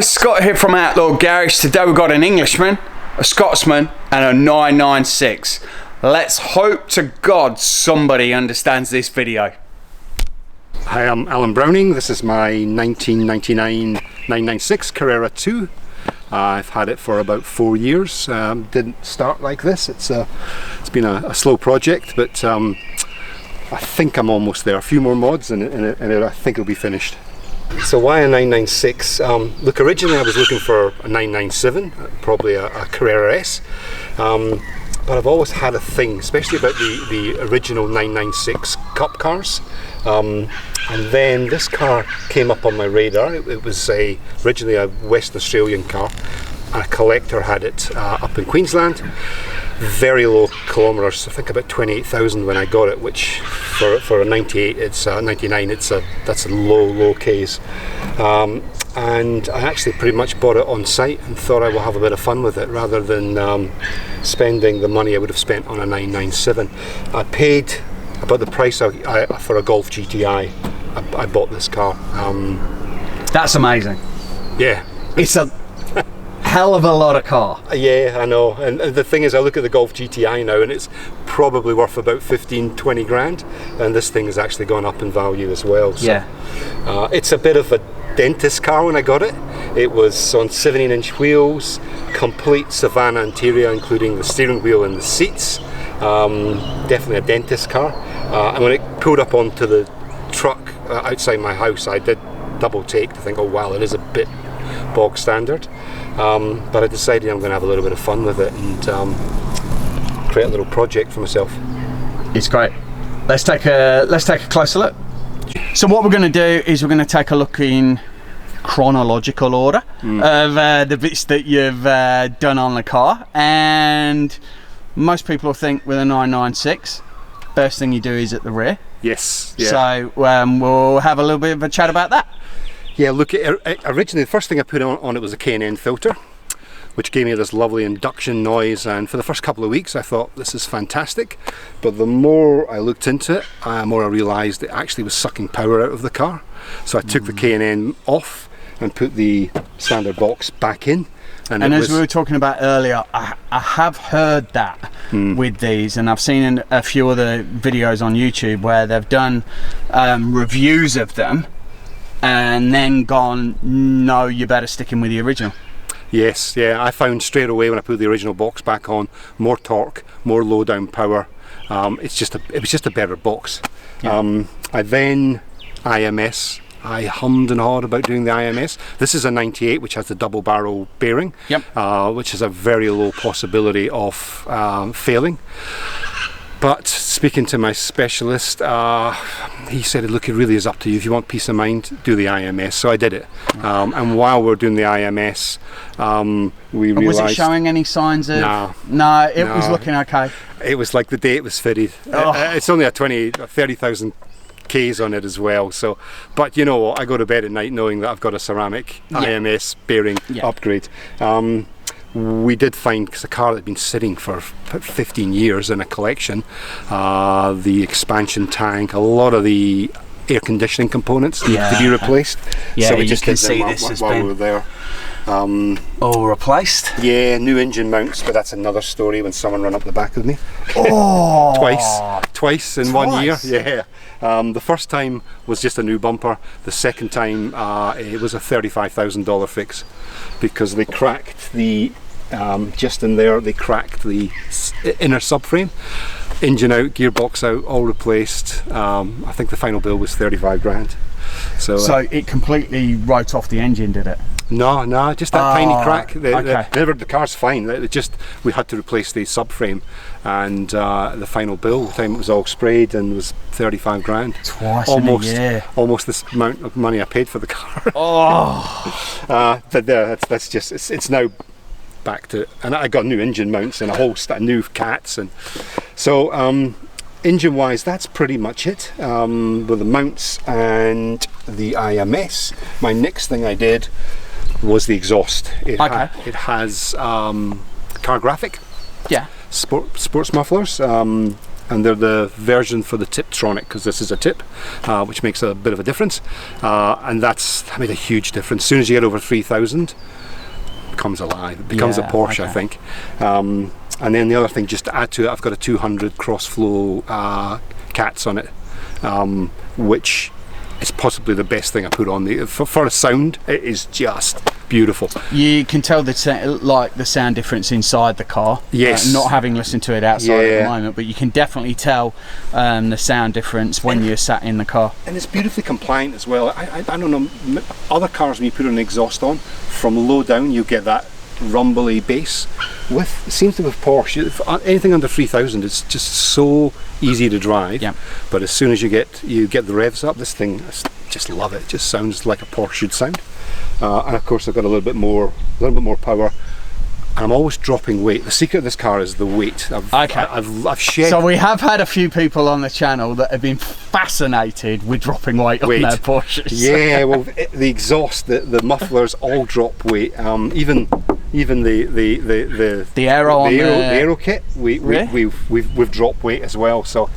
guys, Scott here from Outlaw Garage. Today we've got an Englishman, a Scotsman and a 996. Let's hope to God somebody understands this video. Hi, I'm Alan Browning. This is my 1999 996 Carrera 2. I've had it for about 4 years. Didn't start like this. It's been a slow project, but I think I'm almost there. A few more mods and I think it'll be finished. So why a 996? Look, originally I was looking for a 997, probably a Carrera S. But I've always had a thing, especially about the original 996 Cup cars. And then this car came up on my radar. It was originally a West Australian car. A collector had it up in Queensland. Very low kilometres, I think about 28,000 when I got it, which for a 98, it's 99, that's a low case. And I actually pretty much bought it on site and thought I will have a bit of fun with it rather than spending the money I would have spent on a 997. I paid about the price for a Golf GTI. I bought this car. That's amazing. Yeah. It's a hell of a lot of car. Yeah, I know. And the thing is, I look at the Golf GTI now and it's probably worth about 15-20 grand. And this thing has actually gone up in value as well. So, yeah. It's a bit of a dentist car when I got it. It was on 17-inch wheels, complete Savannah interior, including the steering wheel and the seats. Definitely a dentist car. And when it pulled up onto the truck outside my house, I did double take to think, oh wow, it is a bit bog standard. But I decided I'm going to have a little bit of fun with it and create a little project for myself. It's great. Let's take a closer look. So what we're going to do is we're going to take a look in chronological order of the bits that you've done on the car. And most people will think with a 996, first thing you do is at the rear. Yes. Yeah. So we'll have a little bit of a chat about that. Yeah, look, originally the first thing I put on it was a K&N filter, which gave me this lovely induction noise, and for the first couple of weeks I thought this is fantastic, but the more I looked into it, the more I realised it actually was sucking power out of the car. So I took the K&N off and put the standard box back in. And as we were talking about earlier, I have heard that with these, and I've seen in a few other videos on YouTube where they've done reviews of them and then gone, no, you better stick in with the original. Yes, yeah, I found straight away when I put the original box back on, more torque, more low down power. It was just a better box. Yeah. I hummed and hawed about doing the IMS. This is a 98 which has the double barrel bearing, which is a very low possibility of failing. But speaking to my specialist, he said, look, it really is up to you. If you want peace of mind, do the IMS. So I did it. And while we were doing the IMS, we realised... Was it showing any signs of... No, it was looking okay. It was like the day it was fitted. It's only a 30,000 Ks on it as well. So, but you know what? I go to bed at night knowing that I've got a ceramic IMS bearing upgrade. We did find, because a car that had been sitting for 15 years in a collection, the expansion tank, a lot of the air conditioning components need to be replaced. Yeah, so we just did see them this while we were there. All replaced? Yeah, new engine mounts, but that's another story when someone ran up the back of me. Oh! Twice in 1 year. Yeah. The first time was just a new bumper. The second time it was a $35,000 fix because they cracked the just in there. They cracked the inner subframe, engine out, gearbox out, all replaced. I think the final bill was 35 grand. So it completely wrote off the engine, did it? No, just that tiny crack. Okay. The car's fine. We had to replace the subframe, and the final bill, the time it was all sprayed, and was 35 grand. Twice in a year. Almost this amount of money I paid for the car. But that's just it's now back to, and I got new engine mounts and a whole new cats, and so engine wise that's pretty much it with the mounts and the IMS. My next thing I did was the exhaust. It has car graphic, sports mufflers, and they're the version for the Tiptronic, because this is a tip, which makes a bit of a difference, and that made a huge difference. As soon as you get over 3,000, it becomes alive. It becomes a Porsche, I think. And then the other thing, just to add to it, I've got a 200 cross-flow cats on it, which is possibly the best thing I put on. For a sound, it is just beautiful. You can tell the sound difference inside the car. Yes. Not having listened to it outside at the moment, but you can definitely tell the sound difference when you're sat in the car. And it's beautifully compliant as well. I don't know, other cars when you put an exhaust on, from low down you get that rumbly bass. It seems to be with Porsche, anything under 3,000, it's just so easy to drive. Yeah. But as soon as you get the revs up, this thing, I just love it. It just sounds like a Porsche should sound. And of course I've got a little bit more power. And I'm always dropping weight. The secret of this car is the weight. I've shed. So we have had a few people on the channel that have been fascinated with dropping weight on their Porsches. Yeah, well, the exhaust, the mufflers all drop weight. Even the aero kit, we've dropped weight as well. So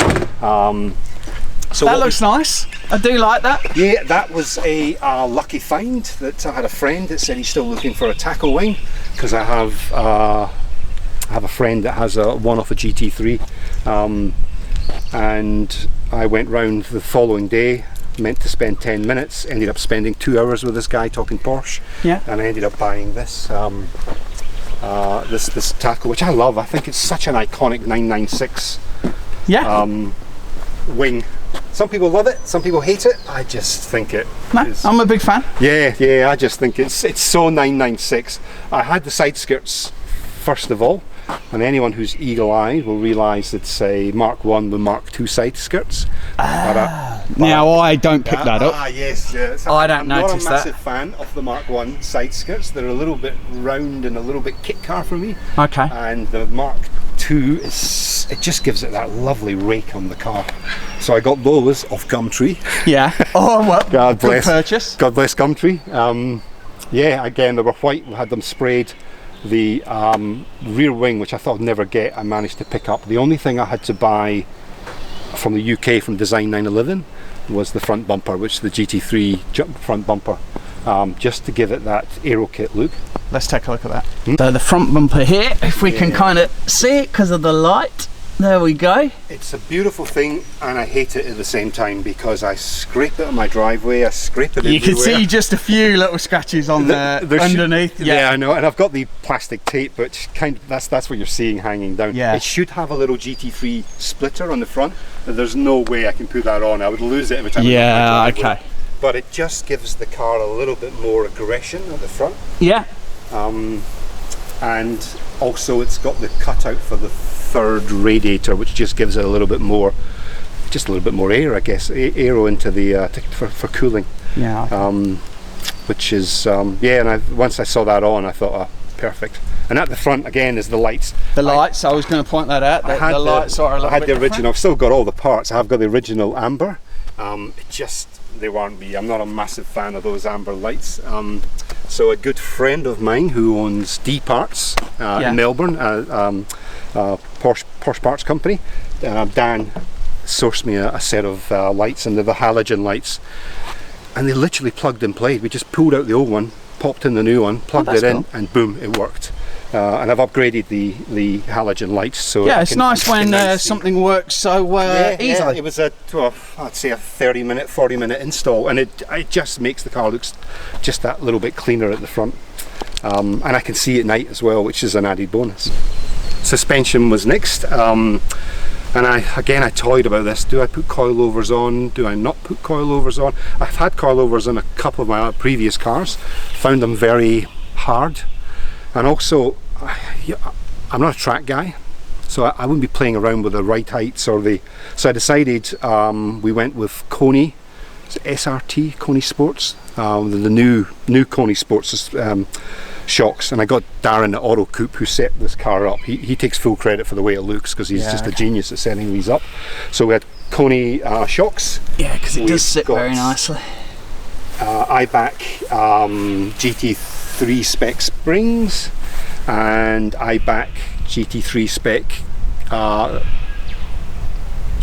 that looks nice. I do like that. Yeah, that was a lucky find. That I had a friend that said he's still looking for a tackle wing, because I have a friend that has one off a GT3, and I went round the following day, meant to spend 10 minutes, ended up spending 2 hours with this guy talking Porsche, and I ended up buying this this tackle, which I love. I think it's such an iconic 996 wing. Some people love it, some people hate it. I just think it is. I'm a big fan. Yeah, I just think it's so 996. I had the side skirts first of all, and anyone who's eagle-eyed will realise it's a Mark 1 with Mark 2 side skirts. Now I don't pick that up. Yes. I don't notice that. I'm not a massive fan of the Mark 1 side skirts. They're a little bit round and a little bit kit car for me. Okay. And the Mark 2 it just gives it that lovely rake on the car. So I got those off Gumtree. Yeah. Oh well. God bless. Good purchase. God bless Gumtree. Yeah, again they were white. We had them sprayed. The rear wing, which I thought I'd never get, I managed to pick up. The only thing I had to buy from the UK from Design 911 was the front bumper, which is the GT3 front bumper, just to give it that aero kit look. Let's take a look at that. So the front bumper here, if we can kind of see it because of the light. There we go. It's a beautiful thing, and I hate it at the same time because I scrape it on my driveway, I scrape it everywhere. You can see just a few little scratches on there underneath. Yeah, I know, and I've got the plastic tape, which that's what you're seeing hanging down. Yeah. It should have a little GT3 splitter on the front, but there's no way I can put that on. I would lose it every time. Yeah, okay. But it just gives the car a little bit more aggression at the front. Yeah. And also it's got the cutout for the third radiator, which just gives it a little bit more air, I guess, aero into the for cooling. Yeah. Which is and once I saw that on, I thought, oh, perfect. And at the front again is the lights. The lights. I was going to point that out. The lights are a little bit the original. I've still got all the parts. I've got the original amber. They weren't me. I'm not a massive fan of those amber lights. So a good friend of mine who owns D Parts in Melbourne, Porsche Parts Company, Dan, sourced me a set of lights, and they're the halogen lights. And they literally plugged and played. We just pulled out the old one, popped in the new one, plugged it in, and boom, it worked. And I've upgraded the halogen lights. So it's nice when something works so easily. Yeah, it was I'd say a 30-minute, 40-minute install, and it just makes the car look just that little bit cleaner at the front. And I can see at night as well, which is an added bonus. Suspension was next. And I toyed about this. Do I put coilovers on? Do I not put coilovers on? I've had coilovers on a couple of my previous cars, found them very hard. And also, I'm not a track guy, so I wouldn't be playing around with the right heights or so I decided we went with Koni, SRT, Koni Sports, the new Koni Sports shocks, and I got Darren at Auto Coupe who set this car up. He takes full credit for the way it looks because he's just a genius at setting these up. So we had Koni shocks. Yeah, because it does sit very nicely. IBAC GT3 spec springs and IBAC GT3 spec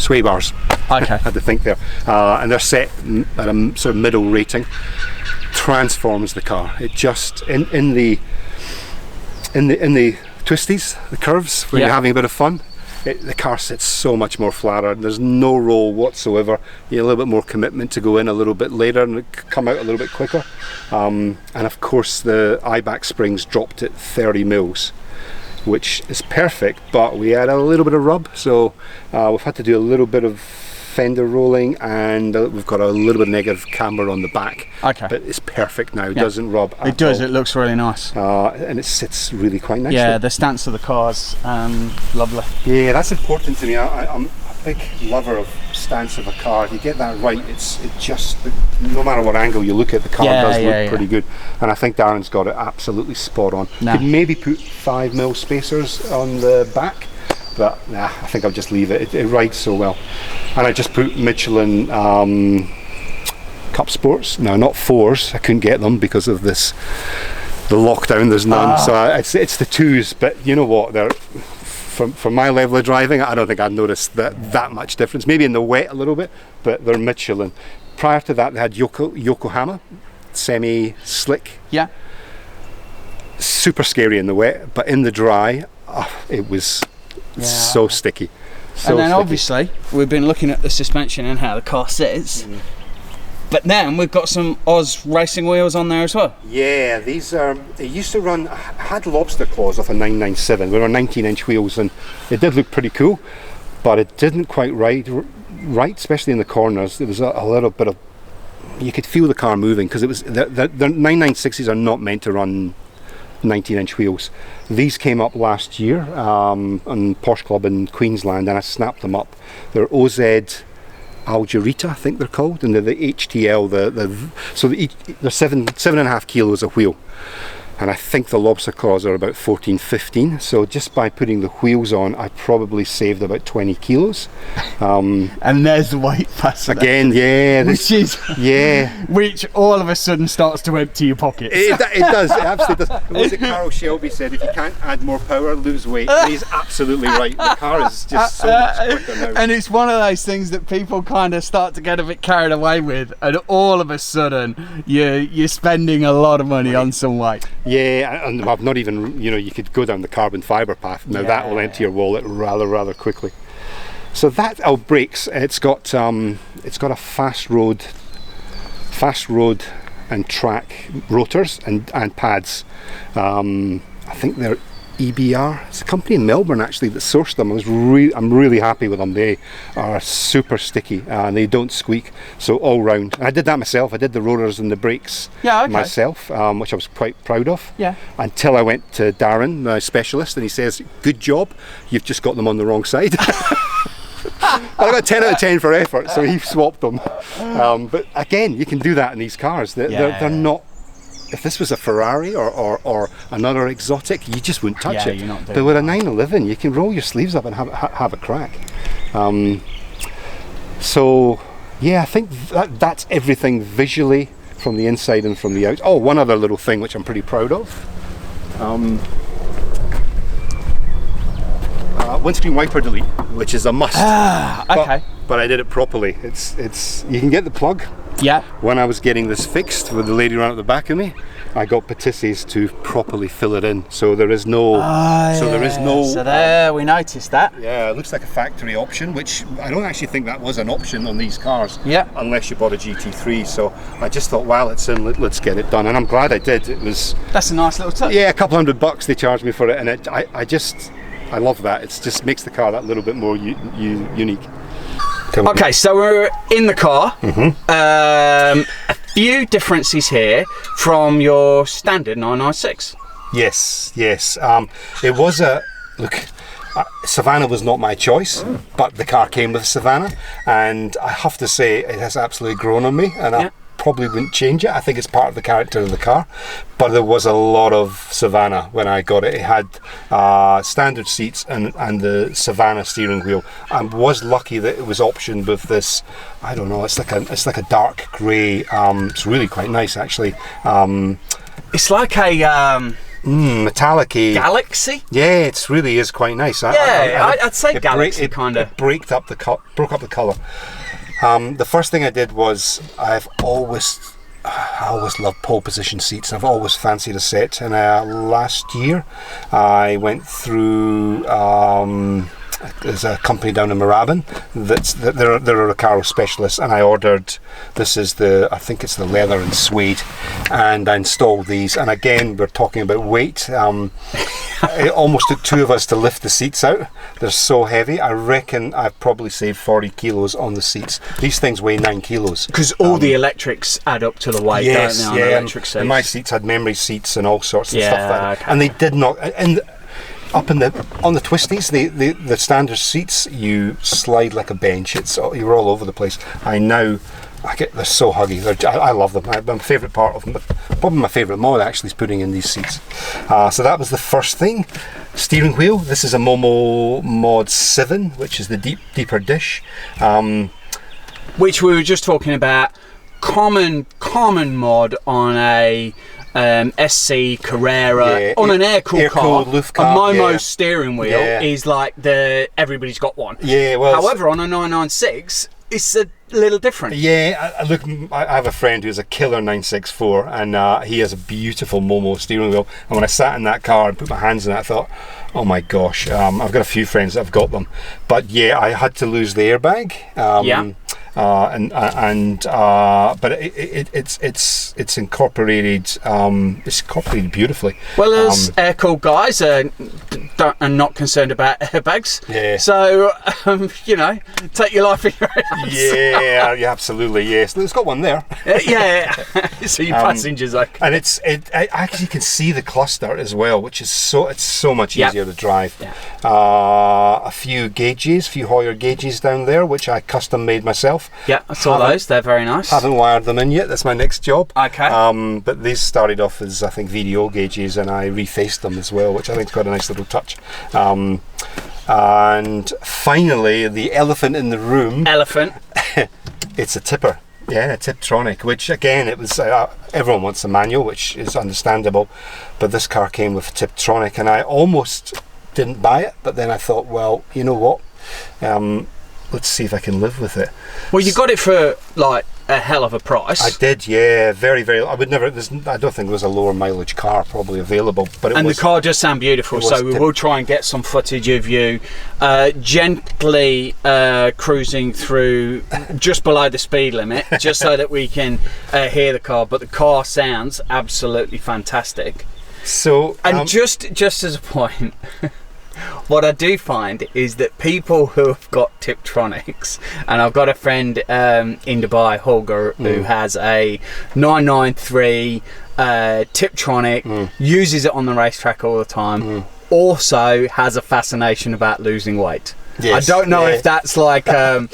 sway bars. Okay. Had to think there, and they're set at a sort of middle rating. Transforms the car. It just in the twisties, the curves, when you're having a bit of fun, the car sits so much more flatter. There's no roll whatsoever. You have a little bit more commitment to go in a little bit later and come out a little bit quicker. And of course the I-back springs dropped at 30 mils, which is perfect, but we had a little bit of rub, so we've had to do a little bit of fender rolling, and we've got a little bit of negative camber on the back. Okay. But it's perfect now. It doesn't rub at It does. all. It looks really nice. And it sits really quite nicely. Yeah, the stance of the car's lovely. Yeah, that's important to me. I'm a big lover of stance of a car. If you get that right, it just, no matter what angle you look at, the car does look pretty good. And I think Darren's got it absolutely spot on. Could maybe put 5 mil spacers on the back, but nah, I think I'll just leave it. It rides so well. And I just put Michelin Cup Sports. No, not 4s. I couldn't get them because of the lockdown. There's none. So it's the 2s. But you know what? They're from my level of driving, I don't think I'd noticed that much difference. Maybe in the wet a little bit, but they're Michelin. Prior to that, they had Yokohama semi-slick. Yeah. Super scary in the wet, but in the dry, it was so sticky. And then obviously we've been looking at the suspension and how the car sits, but then we've got some Oz racing wheels on there as well. Yeah, these are, they used to run, I had lobster claws off a 997. They were 19-inch wheels, and it did look pretty cool, but it didn't quite ride right, especially in the corners. There was a little bit of, you could feel the car moving, because it was the 996s are not meant to run 19-inch wheels. These came up last year on Porsche Club in Queensland, and I snapped them up. They're OZ Algerita, I think they're called, and they're the HTL. So they're 7.5 kilos a wheel, and I think the lobster claws are about 14, 15. So just by putting the wheels on, I probably saved about 20 kilos. And there's the weight factor again, which all of a sudden starts to empty your pockets. It does, it absolutely does. What was it Carroll Shelby said? If you can't add more power, lose weight. And he's absolutely right. The car is just so much quicker now. And it's one of those things that people kind of start to get a bit carried away with, and all of a sudden you're spending a lot of money on some weight. Yeah, and I've not even, you could go down the carbon fibre path. Now that will empty your wallet rather quickly. So that brakes. It's got a fast road and track rotors and pads. I think they're EBR. It's a company in Melbourne actually that sourced them. I'm really happy with them. They are super sticky and they don't squeak. So all round. I did that myself. I did the rotors and the brakes myself, which I was quite proud of. Yeah. Until I went to Darren, my specialist, and he says, "Good job. You've just got them on the wrong side." I got 10 out of 10 for effort, so he swapped them. But again, you can do that in these cars. They're not. If this was a Ferrari or another exotic, you just wouldn't touch it. You're not doing but with a 911, you can roll your sleeves up and have a crack. So yeah, I think that's everything visually from the inside and from the out. Oh, one other little thing which I'm pretty proud of. Windscreen wiper delete, which is a must. Okay. But I did it properly. It's you can get the plug. Yeah. When I was getting this fixed with the lady around at the back of me, I got Patisse's to properly fill it in. So there is no. So there, we noticed that. Yeah, it looks like a factory option, which I don't actually think that was an option on these cars. Yeah. Unless you bought a GT3. So I just thought, while it's in, let's get it done, and I'm glad I did. It was. That's a nice little touch. Yeah, a couple $100 they charged me for it, and I love that. It just makes the car that little bit more unique. Okay, so we're in the car. A few differences here from your standard 996. Yes. It was Savannah was not my choice, but the car came with Savannah, and I have to say it has absolutely grown on me, and I probably wouldn't change it. I think it's part of the character of the car, but there was a lot of Savannah when I got it. It had standard seats and the Savannah steering wheel. I was lucky that it was optioned with this, I don't know, it's like a dark grey. It's really quite nice actually. It's like a metallic-y. Galaxy? Yeah, it really is quite nice. I'd say Galaxy kind of. It broke up the colour. The first thing I did was I always loved pole position seats. I've always fancied a set, and last year I went through. There's a company down in Moorabbin they're a Recaro specialist, and I ordered. This is I think it's the leather and suede, and I installed these. And again, we're talking about weight. It almost took two of us to lift the seats out. They're so heavy. I reckon I've probably saved 40 kilos on the seats. These things weigh 9 kilos. Because all the electrics add up to the weight, yes, don't they? On electric seats. And my seats had memory seats and all sorts of stuff like that. Okay. And they did not. And up on the twisties, the standard seats, you slide like a bench. You're all over the place. They're so huggy. I love them. My favourite part of them, probably my favourite mod actually, is putting in these seats. So that was the first thing. Steering wheel. This is a Momo Mod 7, which is the deeper dish. Which we were just talking about. Common mod on a SC Carrera, on an air-cooled car. Luftcar, a Momo steering wheel is like everybody's got one. Yeah, well. However, on a 996, it's a little different. Yeah, I have a friend who's a killer 964, and he has a beautiful Momo steering wheel. And when I sat in that car and put my hands in it, I thought, oh my gosh, I've got a few friends that have got them. But yeah, I had to lose the airbag. But it's incorporated. It's incorporated beautifully. Well, as air-cooled guys are not concerned about airbags. Yeah. So take your life in your hands. Yeah, absolutely. Yes, it's got one there. Yeah. So your passengers like. And I actually can see the cluster as well, which is so much easier to drive. Yeah. A few Heuer gauges down there, which I custom made myself. Yeah, I saw those. They're very nice. Haven't wired them in yet. That's my next job. Okay. But these started off as, I think, VDO gauges, and I refaced them as well, which I think's got a nice little touch. And finally, the elephant in the room. Elephant. It's a tipper. Yeah, a Tiptronic, which again, it was everyone wants a manual, which is understandable, but this car came with a Tiptronic, and I almost didn't buy it, but then I thought, well, you know what? Let's see if I can live with it. Well, you got it for like a hell of a price. I did, yeah, very, very. I don't think there was a lower mileage car probably available, but the car does sound beautiful. So we will try and get some footage of you gently cruising through just below the speed limit, just so that we can hear the car. But the car sounds absolutely fantastic. So, and just as a point. What I do find is that people who have got Tiptronics, and I've got a friend in Dubai, Holger, who has a 993 Tiptronic, uses it on the racetrack all the time, also has a fascination about losing weight. Yes, I don't know if that's like, AA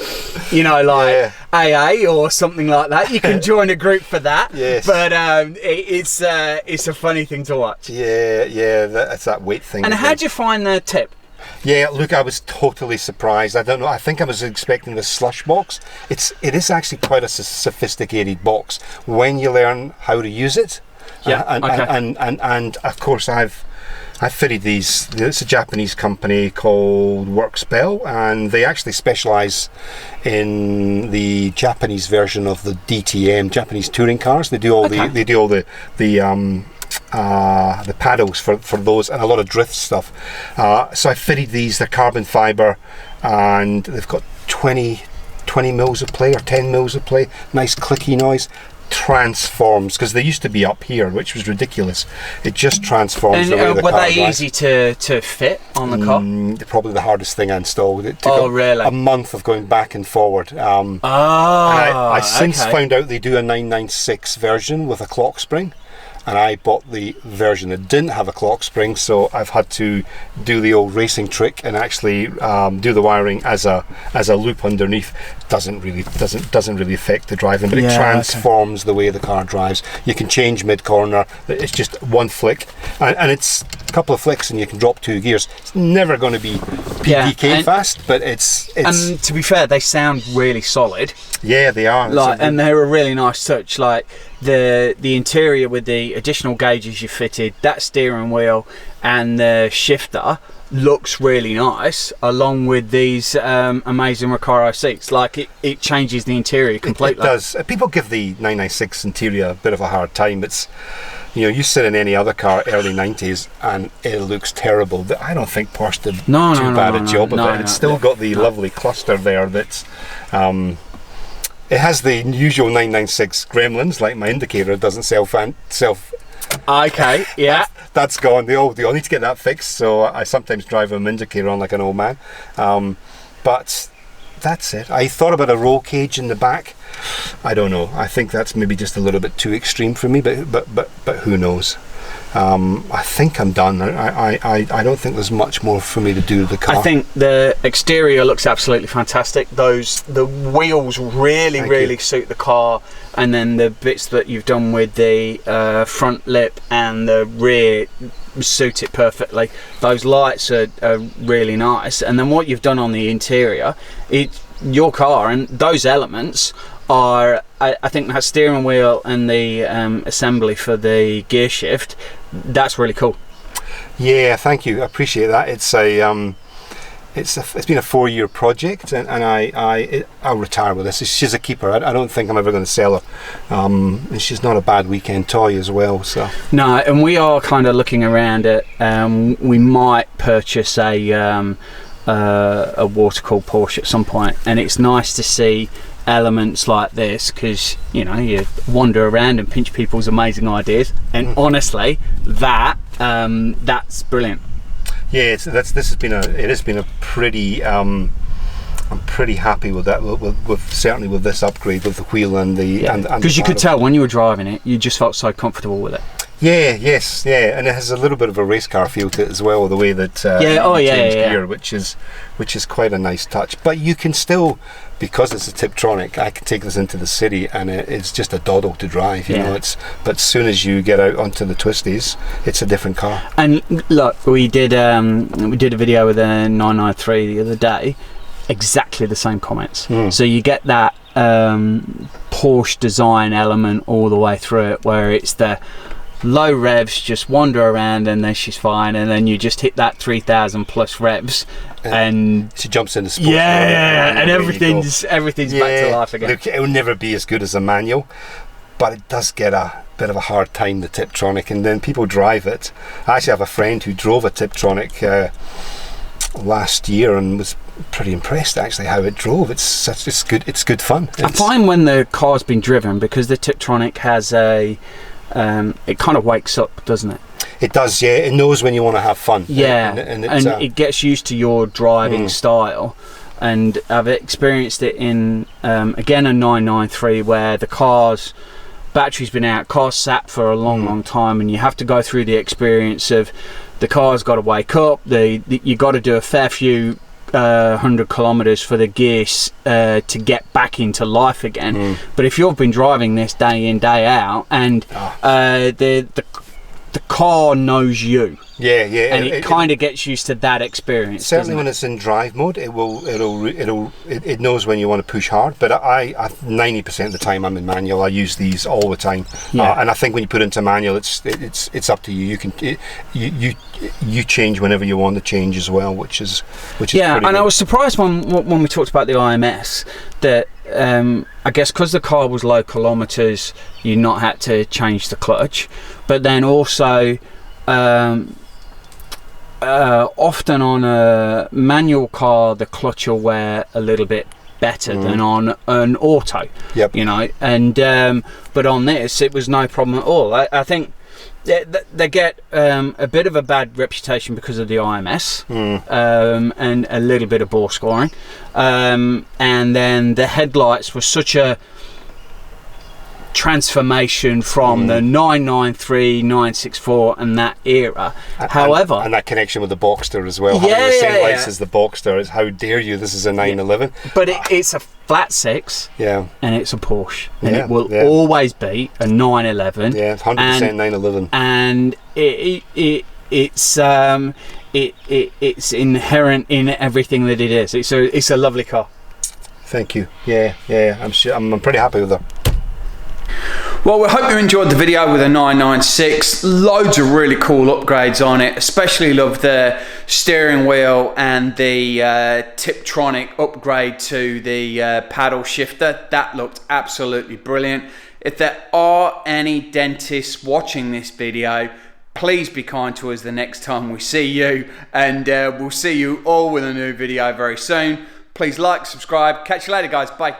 or something like that. You can join a group for that. Yes. But it's a funny thing to watch. Yeah, that's that weight thing. And how'd you find the Tip? Yeah, look, I was totally surprised. I don't know. I think I was expecting the slush box. It is actually quite a sophisticated box when you learn how to use it. Yeah. And of course I fitted these. It's a Japanese company called Workspell, and they actually specialise in the Japanese version of the DTM, Japanese touring cars. They do all the paddles for those, and a lot of drift stuff. So I fitted these. They're carbon fibre, and they've got 20 mils of play or 10 mils of play. Nice clicky noise. Transforms, because they used to be up here, which was ridiculous. It just transforms the way the car drives. Were they easy to fit on the car? Probably the hardest thing I installed. It took really? a month of going back and forward. I since found out they do a 996 version with a clock spring, and I bought the version that didn't have a clock spring, so I've had to do the old racing trick and actually do the wiring as a loop underneath. Doesn't really affect the driving, but it transforms the way the car drives. You can change mid corner. It's just one flick, and it's a couple of flicks, and you can drop 2 gears. It's never going to be PDK fast, but it's. And to be fair, they sound really solid. Yeah, they are. And they're a really nice touch. Like the interior with the additional gauges you fitted, that steering wheel and the shifter looks really nice, along with these amazing Recaro seats. Like it changes the interior completely. It does. People give the 996 interior a bit of a hard time. It's, you know, you sit in any other car early 90s and it looks terrible. I don't think Porsche did too bad a job of it. It's still got the lovely cluster there that's it has the usual 996 gremlins, like my indicator doesn't self okay, yeah. That's gone. They all need to get that fixed, so I sometimes drive an indicator on like an old man. But that's it. I thought about a roll cage in the back. I don't know. I think that's maybe just a little bit too extreme for me, but who knows? I think I'm done. I don't think there's much more for me to do with the car. I think the exterior looks absolutely fantastic. The wheels really suit the car, and then the bits that you've done with the front lip and the rear suit it perfectly. Those lights are really nice, and then what you've done on the interior, your car and those elements are, I think that steering wheel and the assembly for the gear shift, that's really cool. Yeah, thank you. I appreciate that. It's been a 4-year project, and I'll retire with this. She's a keeper. I don't think I'm ever going to sell her. And she's not a bad weekend toy as well. So no, and we are kind of looking around at. We might purchase a water-cooled Porsche at some point, and it's nice to see elements like this, because you know, you wander around and pinch people's amazing ideas, and honestly that's brilliant. Yeah, it has been a pretty I'm pretty happy with that, with certainly with this upgrade with the wheel and the because you could tell when you were driving it, you just felt so comfortable with it. Yeah, yes, yeah, and it has a little bit of a race car feel to it as well, the way that gear, which is quite a nice touch. But you can still, because it's a Tiptronic, I can take this into the city and it's just a doddle to drive. You know, but as soon as you get out onto the twisties, it's a different car. And look, we did a video with a 993 the other day, exactly the same comments. So you get that Porsche design element all the way through it, where it's the low revs, just wander around and then she's fine, and then you just hit that 3,000 plus revs and she jumps into sports mode, and everything's back to life again. Look, it'll never be as good as a manual, but it does get a bit of a hard time, the Tiptronic, and then people drive it. I actually have a friend who drove a Tiptronic last year and was pretty impressed actually how it drove. It's good fun. I find when the car's been driven, because the Tiptronic has it kind of wakes up, doesn't it? It does, yeah. It knows when you want to have fun. Yeah, and it gets used to your driving style. And I've experienced it in again a 993, where the car's battery's been out, car's sat for a long time, and you have to go through the experience of the car's got to wake up. You got to do a fair few 100 kilometers for the gears to get back into life again. But if you've been driving this day in, day out, and the car knows you, and it kind of gets used to that experience. Certainly, when it's in drive mode, it knows when you want to push hard. But I 90% of the time I'm in manual. I use these all the time, and I think when you put it into manual, it's up to you. You can you change whenever you want to change as well, which is pretty and good. I was surprised when we talked about the IMS that I guess because the car was low kilometers, you not had to change the clutch, but then also often on a manual car the clutch will wear a little bit better than on an auto. You know, and but on this it was no problem at all. I think they get a bit of a bad reputation because of the IMS and a little bit of bore scoring, and then the headlights were such a transformation from the 993, 964 and that era. However, and that connection with the Boxster as well, having the same lights as the Boxster, is how dare you, this is a 911. But it's a flat six, and it's a Porsche, and it will always be a 911. 100% 911. And it's inherent in everything that it is. It's a lovely car. Thank you. I'm pretty happy with her. Well, we hope you enjoyed the video with the 996. Loads of really cool upgrades on it. Especially love the steering wheel and the Tiptronic upgrade to the paddle shifter. That looked absolutely brilliant. If there are any dentists watching this video, please be kind to us the next time we see you, and we'll see you all with a new video very soon. Please like, subscribe. Catch you later, guys. Bye.